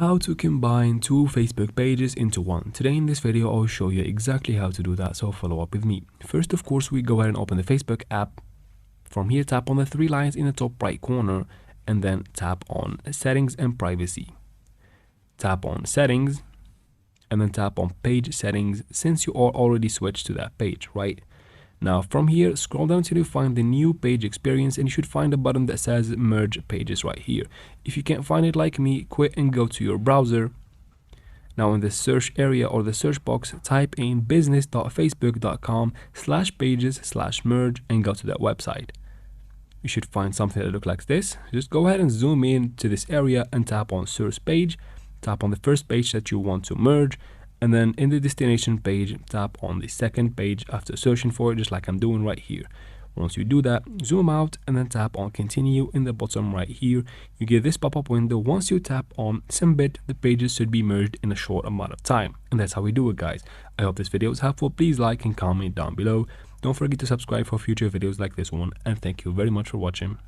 How to combine two Facebook pages into one. Today in this video I'll show you exactly how to do that, so follow up with me. First, of course, we go ahead and open the Facebook app. From here, tap on the three lines in the top right corner and then tap on Settings and Privacy. Tap on Settings and then tap on Page Settings since you are already switched to that page, right? Now from here, scroll down till you find the new page experience and you should find a button that says merge pages right here. If you can't find it like me, quit and go to your browser. Now in the search area or the search box, type in business.facebook.com/pages/merge and go to that website. You should find something that looks like this. Just go ahead and zoom in to this area and tap on search page. Tap on the first page that you want to merge. And then in the destination page, tap on the second page after searching for it, just like I'm doing right here. Once you do that, zoom out and then tap on continue in the bottom right here. You get this pop-up window. Once you tap on Sembit, the pages should be merged in a short amount of time. And that's how we do it, guys. I hope this video was helpful. Please like and comment down below. Don't forget to subscribe for future videos like this one. And thank you very much for watching.